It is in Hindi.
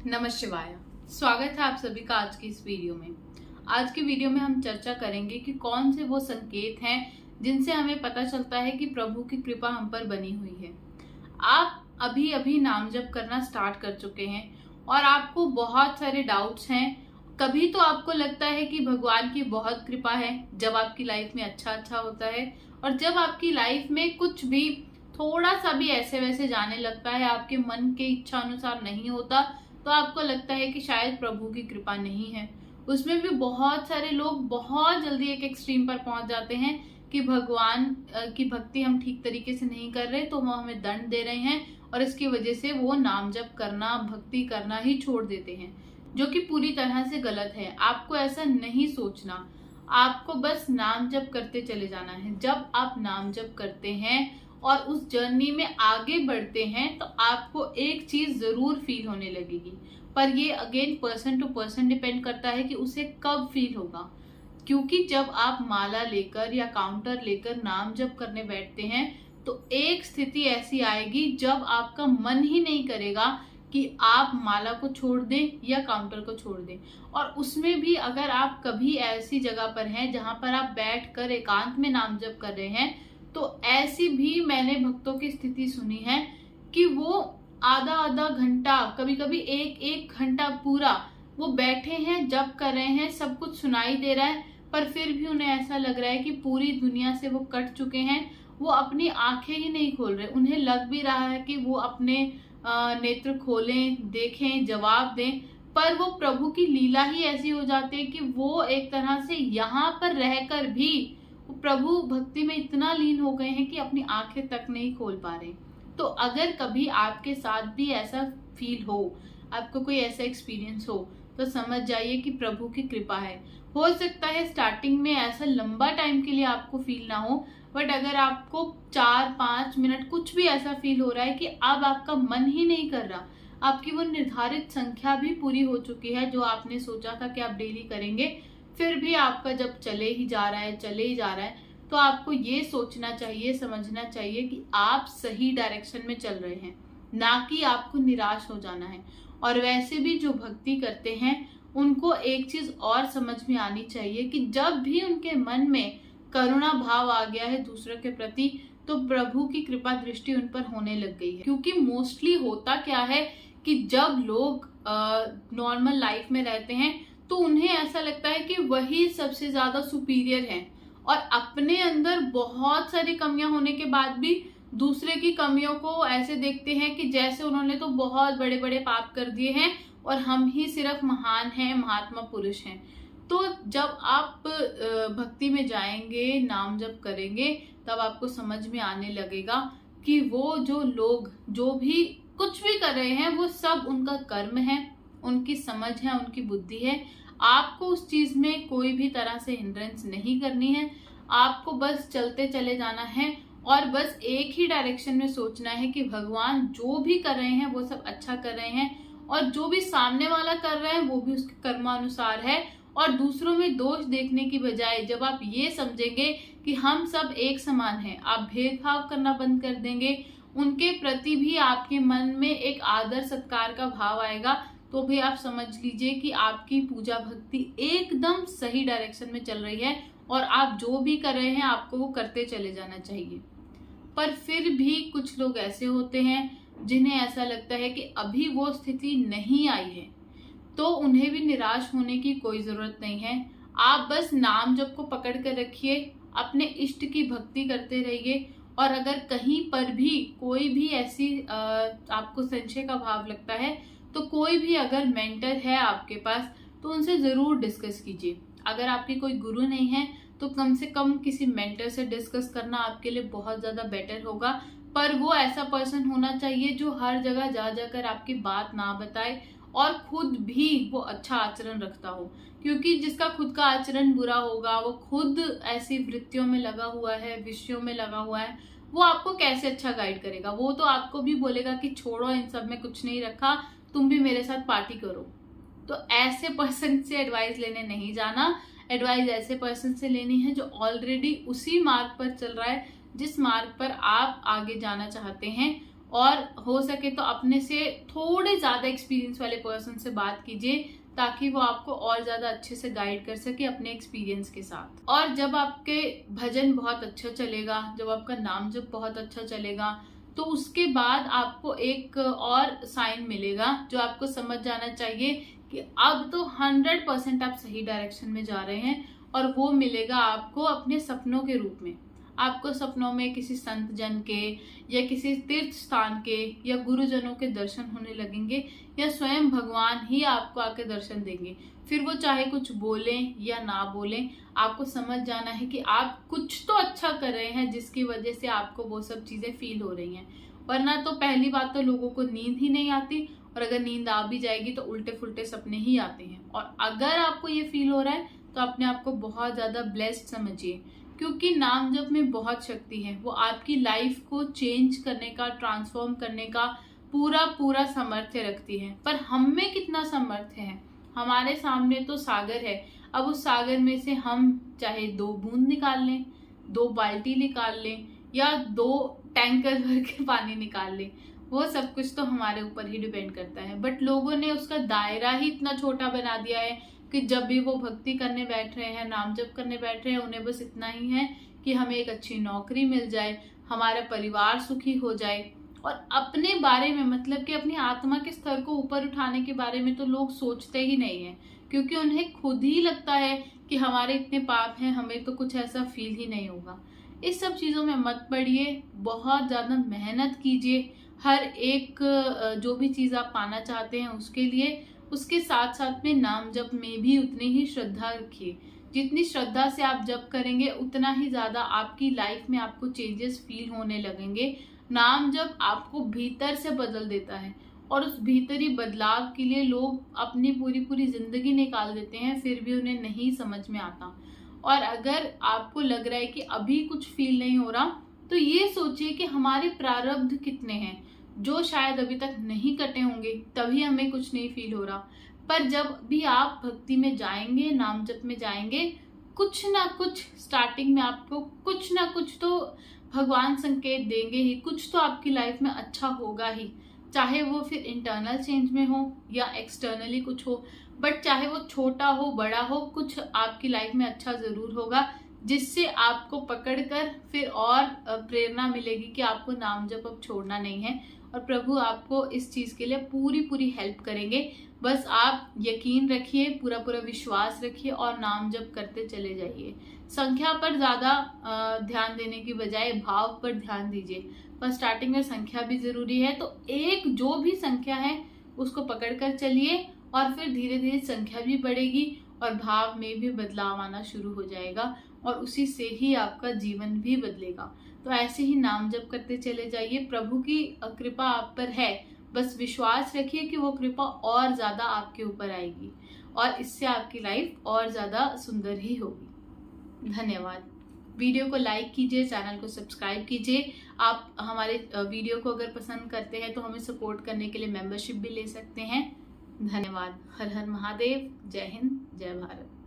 नमः शिवाय। स्वागत है आप सभी का आज की इस वीडियो में। आज की वीडियो में हम चर्चा करेंगे कि कौन से वो संकेत हैं जिनसे हमें पता चलता है कि प्रभु की कृपा हम पर बनी हुई है। आप अभी अभी नाम जप करना स्टार्ट कर चुके हैं और आपको बहुत सारे डाउट्स हैं। कभी तो आपको लगता है कि भगवान की बहुत कृपा है जब आपकी लाइफ में अच्छा होता है, और जब आपकी लाइफ में कुछ भी थोड़ा सा भी ऐसे वैसे जाने लगता है, आपके मन के इच्छा अनुसार नहीं होता, तो आपको लगता है कि शायद प्रभु की कृपा नहीं है। उसमें भी बहुत सारे लोग बहुत जल्दी एक एक्सट्रीम पर पहुंच जाते हैं कि भगवान की भक्ति हम ठीक तरीके से नहीं कर रहे तो वो हमें दंड दे रहे हैं, और इसकी वजह से वो नाम जप करना, भक्ति करना ही छोड़ देते हैं, जो कि पूरी तरह से गलत है। आपको ऐसा नहीं सोचना, आपको बस नाम जप करते चले जाना है। जब आप नाम जप करते हैं और उस जर्नी में आगे बढ़ते हैं तो आपको एक चीज जरूर फील होने लगेगी, पर ये again person to person depend करता है कि उसे कब फील होगा। क्योंकि जब आप माला लेकर या काउंटर लेकर नाम जप करने बैठते हैं तो एक स्थिति ऐसी आएगी जब आपका मन ही नहीं करेगा कि आप माला को छोड़ दें या काउंटर को छोड़ दें। और उसमें भी अगर आप कभी ऐसी जगह पर हैं जहां पर आप बैठकर एकांत में नाम जप कर रहे हैं, तो ऐसी भी मैंने भक्तों की स्थिति सुनी है कि वो आधा घंटा, कभी कभी एक घंटा पूरा वो बैठे हैं, जप कर रहे हैं, सब कुछ सुनाई दे रहा है, पर फिर भी उन्हें ऐसा लग रहा है कि पूरी दुनिया से वो कट चुके हैं। वो अपनी आंखें ही नहीं खोल रहे। उन्हें लग भी रहा है कि वो अपने नेत्र खोलें, देखें, जवाब दें, पर वो प्रभु की लीला ही ऐसी हो जाती है कि वो एक तरह से यहाँ पर रहकर भी वो प्रभु भक्ति में इतना लीन हो गए हैं कि अपनी आंखें तक नहीं खोल पा रहे। तो अगर कभी आपके साथ भी ऐसा फील हो, आपको कोई ऐसा एक्सपीरियंस हो, तो समझ जाइए कि प्रभु की कृपा है। हो सकता है स्टार्टिंग में ऐसा लंबा टाइम के लिए आपको फील ना हो, बट अगर आपको 4-5 मिनट कुछ भी ऐसा फील हो रहा है कि अब आपका मन ही नहीं कर रहा, आपकी वो निर्धारित संख्या भी पूरी हो चुकी है जो आपने सोचा था कि आप डेली करेंगे, फिर भी आपका जब चले ही जा रहा है, तो आपको ये सोचना चाहिए, समझना चाहिए कि आप सही डायरेक्शन में चल रहे हैं, ना कि आपको निराश हो जाना है। और वैसे भी जो भक्ति करते हैं उनको एक चीज और समझ में आनी चाहिए कि जब भी उनके मन में करुणा भाव आ गया है दूसरों के प्रति, तो प्रभु की कृपा दृष्टि उन पर होने लग गई है। क्योंकि मोस्टली होता क्या है कि जब लोग नॉर्मल लाइफ में रहते हैं तो उन्हें ऐसा लगता है कि वही सबसे ज्यादा सुपीरियर है, और अपने अंदर बहुत सारी कमियां होने के बाद भी दूसरे की कमियों को ऐसे देखते हैं कि जैसे उन्होंने तो बहुत बड़े बड़े पाप कर दिए हैं और हम ही सिर्फ महान हैं, महात्मा पुरुष हैं। तो जब आप भक्ति में जाएंगे, नाम जप करेंगे, तब आपको समझ में आने लगेगा कि वो जो लोग जो भी कुछ भी कर रहे हैं वो सब उनका कर्म है, उनकी समझ है, उनकी बुद्धि है। आपको उस चीज में कोई भी तरह से हिंड्रेंस नहीं करनी है। आपको बस चलते चले जाना है और बस एक ही डायरेक्शन में सोचना है कि भगवान जो भी कर रहे हैं वो सब अच्छा कर रहे हैं, और जो भी सामने वाला कर रहा है वो भी उसके कर्मानुसार है। और दूसरों में दोष देखने की बजाय जब आप ये समझेंगे कि हम सब एक समान हैं, आप भेदभाव करना बंद कर देंगे, उनके प्रति भी आपके मन में एक आदर सत्कार का भाव आएगा, तो भी आप समझ लीजिए कि आपकी पूजा भक्ति एकदम सही डायरेक्शन में चल रही है, और आप जो भी कर रहे हैं आपको वो करते चले जाना चाहिए। पर फिर भी कुछ लोग ऐसे होते हैं जिन्हें ऐसा लगता है कि अभी वो स्थिति नहीं आई है, तो उन्हें भी निराश होने की कोई जरूरत नहीं है। आप बस नाम जप को पकड़ कर रखिए, अपने इष्ट की भक्ति करते रहिए, और अगर कहीं पर भी कोई भी ऐसी आपको संशय का भाव लगता है, तो कोई भी अगर मेंटर है आपके पास तो उनसे जरूर डिस्कस कीजिए। अगर आपके कोई गुरु नहीं है तो कम से कम किसी मेंटर से डिस्कस करना आपके लिए बहुत ज्यादा बेटर होगा। पर वो ऐसा पर्सन होना चाहिए जो हर जगह जा जाकर आपकी बात ना बताए, और खुद भी वो अच्छा आचरण रखता हो। क्योंकि जिसका खुद का आचरण बुरा होगा, वो खुद ऐसी वृत्तियों में लगा हुआ है, विषयों में लगा हुआ है, वो आपको कैसे अच्छा गाइड करेगा। वो तो आपको भी बोलेगा कि छोड़ो, इन सब में कुछ नहीं रखा, तुम भी मेरे साथ पार्टी करो। तो ऐसे पर्सन से एडवाइस लेने नहीं जाना। एडवाइस ऐसे पर्सन से लेनी है जो ऑलरेडी उसी मार्ग पर चल रहा है जिस मार्ग पर आप आगे जाना चाहते हैं, और हो सके तो अपने से थोड़े ज़्यादा एक्सपीरियंस वाले पर्सन से बात कीजिए, ताकि वो आपको और ज़्यादा अच्छे से गाइड कर सके अपने एक्सपीरियंस के साथ। और जब आपके भजन बहुत अच्छा चलेगा, जब आपका नाम जब बहुत अच्छा चलेगा, तो उसके बाद आपको एक और साइन मिलेगा जो आपको समझ जाना चाहिए कि अब तो 100% आप सही डायरेक्शन में जा रहे हैं। और वो मिलेगा आपको अपने सपनों के रूप में। आपको सपनों में किसी संत जन के या किसी तीर्थ स्थान के या गुरुजनों के दर्शन होने लगेंगे, या स्वयं भगवान ही आपको आके दर्शन देंगे। फिर वो चाहे कुछ बोलें या ना बोलें, आपको समझ जाना है कि आप कुछ तो अच्छा कर रहे हैं जिसकी वजह से आपको वो सब चीजें फील हो रही हैं। वरना तो पहली बात तो लोगों को नींद ही नहीं आती, और अगर नींद आ भी जाएगी तो उल्टे फुल्टे सपने ही आते हैं। और अगर आपको ये फील हो रहा है तो अपने आप को बहुत ज्यादा ब्लेस्ड समझिए, क्योंकि नाम जप में बहुत शक्ति है। वो आपकी लाइफ को चेंज करने का, ट्रांसफॉर्म करने का पूरा पूरा सामर्थ्य रखती है। पर हम में कितना सामर्थ्य है? हमारे सामने तो सागर है। अब उस सागर में से हम चाहे 2 बूंद निकाल लें, 2 बाल्टी निकाल लें, या 2 टैंकर भर के पानी निकाल लें, वो सब कुछ तो हमारे ऊपर ही डिपेंड करता है। बट लोगों ने उसका दायरा ही इतना छोटा बना दिया है कि जब भी वो भक्ति करने बैठ रहे हैं, नाम जप करने बैठ रहे हैं, उन्हें बस इतना ही है कि हमें एक अच्छी नौकरी मिल जाए, हमारा परिवार सुखी हो जाए। और अपने बारे में, मतलब कि अपनी आत्मा के स्तर को ऊपर उठाने के बारे में तो लोग सोचते ही नहीं है, क्योंकि उन्हें खुद ही लगता है कि हमारे इतने पाप हैं, हमें तो कुछ ऐसा फील ही नहीं होगा। इस सब चीज़ों में मत पड़िए, बहुत ज़्यादा मेहनत कीजिए हर एक जो भी चीज़ आप पाना चाहते हैं उसके लिए। उसके साथ साथ में नाम जप में भी उतनी ही श्रद्धा रखिए। जितनी श्रद्धा से आप जप करेंगे उतना ही ज़्यादा आपकी लाइफ में आपको चेंजेस फील होने लगेंगे। नाम जप आपको भीतर से बदल देता है, और उस भीतरी बदलाव के लिए लोग अपनी पूरी पूरी जिंदगी निकाल देते हैं, फिर भी उन्हें नहीं समझ में आता। और अगर आपको लग रहा है कि अभी कुछ फील नहीं हो रहा, तो ये सोचिए कि हमारे प्रारब्ध कितने हैं जो शायद अभी तक नहीं कटे होंगे, तभी हमें कुछ नहीं फील हो रहा। पर जब भी आप भक्ति में जाएंगे, नाम जप में जाएंगे, कुछ ना कुछ स्टार्टिंग में आपको कुछ ना कुछ तो भगवान संकेत देंगे ही, कुछ तो आपकी लाइफ में अच्छा होगा ही। चाहे वो फिर इंटरनल चेंज में हो या एक्सटर्नली कुछ हो, बट चाहे वो छोटा हो बड़ा हो, कुछ आपकी लाइफ में अच्छा जरूर होगा, जिससे आपको पकड़कर फिर और प्रेरणा मिलेगी कि आपको नाम जप अब छोड़ना नहीं है। और प्रभु आपको इस चीज के लिए पूरी पूरी हेल्प करेंगे। बस आप यकीन रखिए, पूरा पूरा विश्वास रखिए और नाम जप करते चले जाइए। संख्या पर ज्यादा ध्यान देने की बजाय भाव पर ध्यान दीजिए। पर स्टार्टिंग में संख्या भी जरूरी है, तो एक जो भी संख्या है उसको पकड़कर चलिए, और फिर धीरे धीरे संख्या भी बढ़ेगी और भाव में भी बदलाव आना शुरू हो जाएगा, और उसी से ही आपका जीवन भी बदलेगा। तो ऐसे ही नाम जप करते चले जाइए। प्रभु की कृपा आप पर है, बस विश्वास रखिए कि वो कृपा और ज्यादा आपके ऊपर आएगी, और इससे आपकी लाइफ और ज्यादा सुंदर ही होगी। धन्यवाद। वीडियो को लाइक कीजिए, चैनल को सब्सक्राइब कीजिए। आप हमारे वीडियो को अगर पसंद करते हैं तो हमें सपोर्ट करने के लिए मेंबरशिप भी ले सकते हैं। धन्यवाद। हर हर महादेव। जय हिंद, जय भारत।